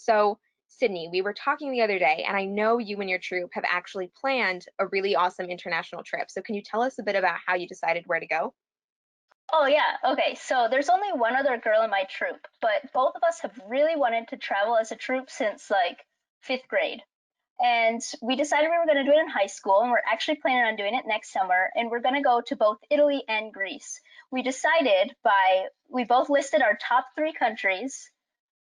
So, Sydney, we were talking the other day, and I know you and your troop have actually planned a really awesome international trip. So, can you tell us a bit about how you decided where to go? Oh yeah, okay. So there's only one other girl in my troop, but both of us have really wanted to travel as a troop since like fifth grade. And we decided we were going to do it in high school, and we're actually planning on doing it next summer. And we're going to go to both Italy and Greece. We both listed our top three countries,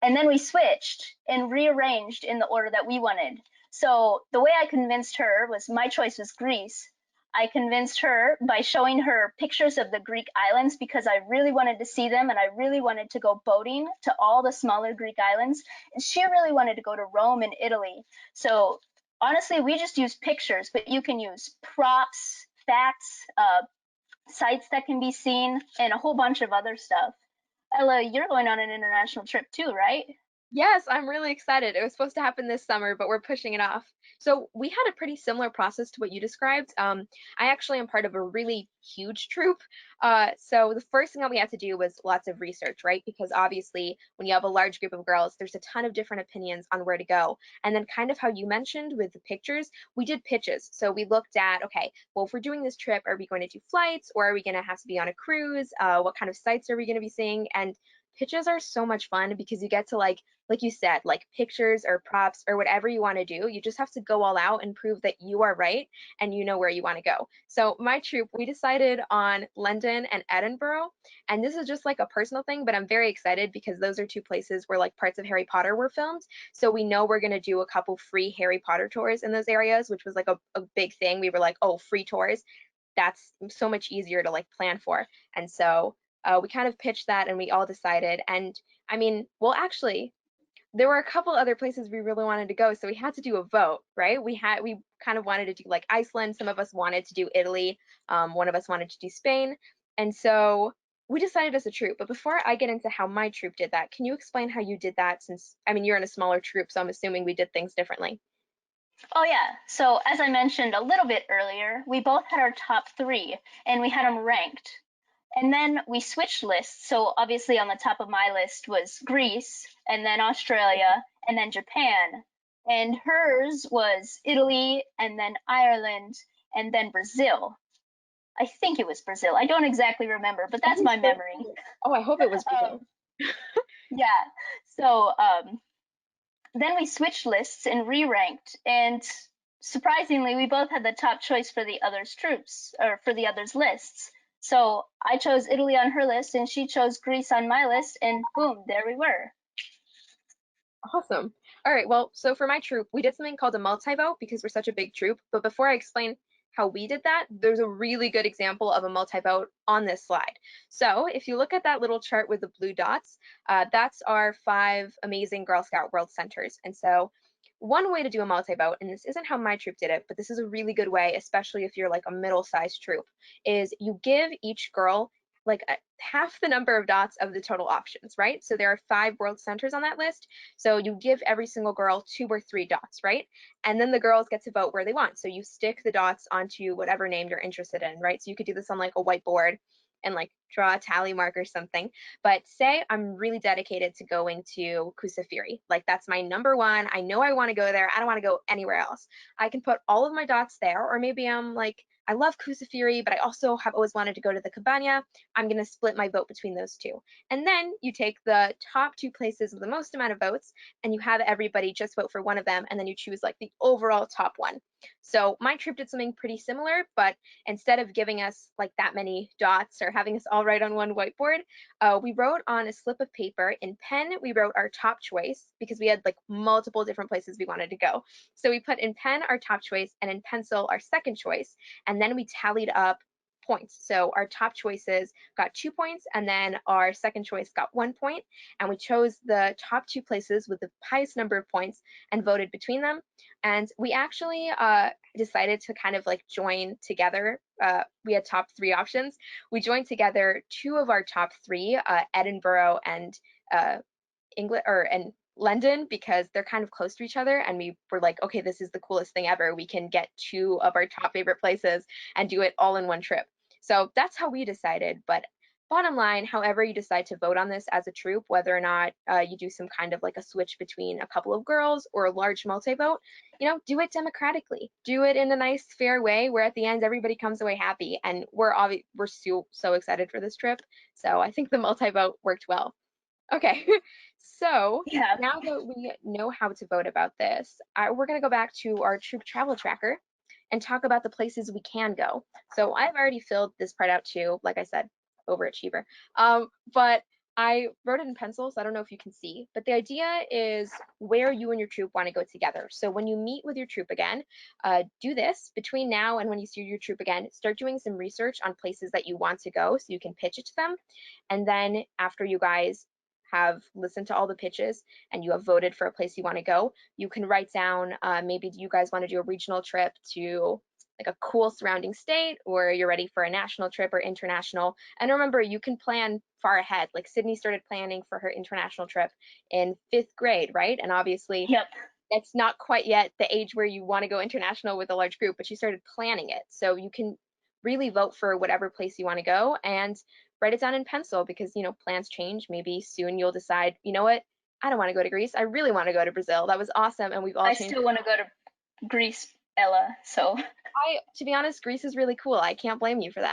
and then we switched and rearranged in the order that we wanted. So the way I convinced her was my choice was Greece. I convinced her by showing her pictures of the Greek islands because I really wanted to see them and I really wanted to go boating to all the smaller Greek islands. And she really wanted to go to Rome and Italy. So honestly, we just use pictures, but you can use props, facts, sites that can be seen, and a whole bunch of other stuff. Ella, you're going on an international trip too, right? Yes, I'm really excited. It was supposed to happen this summer, but we're pushing it off. So we had a pretty similar process to what you described. I actually am part of a really huge troop. So the first thing that we had to do was lots of research, right? Because obviously, when you have a large group of girls, there's a ton of different opinions on where to go. And then kind of how you mentioned with the pictures, we did pitches. So we looked at, okay, well, if we're doing this trip, are we going to do flights or are we going to have to be on a cruise? What kind of sites are we going to be seeing? And pitches are so much fun because you get to like you said, like pictures or props or whatever you want to do, you just have to go all out and prove that you are right and you know where you want to go. So my troop, we decided on London and Edinburgh, and this is just like a personal thing, but I'm very excited because those are two places where like parts of Harry Potter were filmed. So we know we're gonna do a couple free Harry Potter tours in those areas, which was like a big thing. We were like, oh, free tours. That's so much easier to like plan for. And so we kind of pitched that and we all decided. And I mean, well, actually, there were a couple other places we really wanted to go, so we had to do a vote, right? We kind of wanted to do like Iceland. Some of us wanted to do Italy. One of us wanted to do Spain, and so we decided as a troop. But before I get into how my troop did that, can you explain how you did that? Since I mean you're in a smaller troop, so I'm assuming we did things differently. Oh, yeah. So, as I mentioned a little bit earlier, we both had our top three and we had them ranked. And then we switched lists. So, obviously, on the top of my list was Greece, and then Australia, and then Japan. And hers was Italy, and then Ireland, and then Brazil. I think it was Brazil. I don't exactly remember, but I that's think my so. memory. Oh, I hope it was Brazil. Um, yeah. So, then we switched lists and re-ranked, and surprisingly, we both had the top choice for the other's troops, or for the other's lists. So I chose Italy on her list, and she chose Greece on my list, and boom, there we were. Awesome. All right, well, so for my troop, we did something called a multi-vote because we're such a big troop. But before I explain how we did that, there's a really good example of a multi-vote on this slide. So if you look at that little chart with the blue dots, that's our 5 amazing Girl Scout World Centers. And so one way to do a multi-vote, and this isn't how my troop did it, but this is a really good way, especially if you're like a middle-sized troop, is you give each girl like half the number of dots of the total options, right? So there are 5 world centers on that list. So you give every single girl 2 or 3 dots, right? And then the girls get to vote where they want. So you stick the dots onto whatever name you're interested in, right? So you could do this on like a whiteboard and like draw a tally mark or something. But say I'm really dedicated to going to Kusafiri. Like that's my number one. I know I want to go there. I don't want to go anywhere else. I can put all of my dots there, or maybe I'm like, I love Kusafiri, but I also have always wanted to go to the Cabana. I'm going to split my vote between those two. And then you take the top 2 places with the most amount of votes and you have everybody just vote for one of them and then you choose like the overall top one. So my troop did something pretty similar, but instead of giving us like that many dots or having us all write on one whiteboard, we wrote on a slip of paper in pen. We wrote our top choice because we had like multiple different places we wanted to go. So we put in pen our top choice and in pencil our second choice, and then we tallied up points. So our top choices got 2 points, and then our second choice got 1 point. And we chose the top 2 places with the highest number of points and voted between them. And we actually decided to kind of like join together. We had top 3 options. We joined together 2 of our top 3, Edinburgh and England or and London, because they're kind of close to each other, and we were like, okay, this is the coolest thing ever. We can get 2 of our top favorite places and do it all in one trip. So that's how we decided. But Bottom line, however you decide to vote on this as a troop, whether or not you do some kind of like a switch between a couple of girls or a large multi-vote, do it democratically. Do it in a nice, fair way where at the end everybody comes away happy. And we're so excited for this trip. So I think the multi-vote worked well. Okay, so Yeah. now that we know how to vote about this, we're going to go back to our troop travel tracker and talk about the places we can go. So I've already filled this part out too, like I said, overachiever. But I wrote it in pencil, so I don't know if you can see. But the idea is where you and your troop want to go together. So when you meet with your troop again, do this between now and when you see your troop again. Start doing some research on places that you want to go so you can pitch it to them. And then after you guys have listened to all the pitches and you have voted for a place you want to go, you can write down maybe you guys want to do a regional trip to like a cool surrounding state, or you're ready for a national trip or international. And remember, you can plan far ahead. Like Sydney started planning for her international trip in 5th grade, right? And obviously, Yep. it's not quite yet the age where you want to go international with a large group, but she started planning it. So you can really vote for whatever place you want to go and write it down in pencil because, plans change. Maybe soon you'll decide, you know what? I don't want to go to Greece. I really want to go to Brazil. That was awesome. And we've all I changed. still want to go to Greece, Ella. So To be honest, Greece is really cool. I can't blame you for that.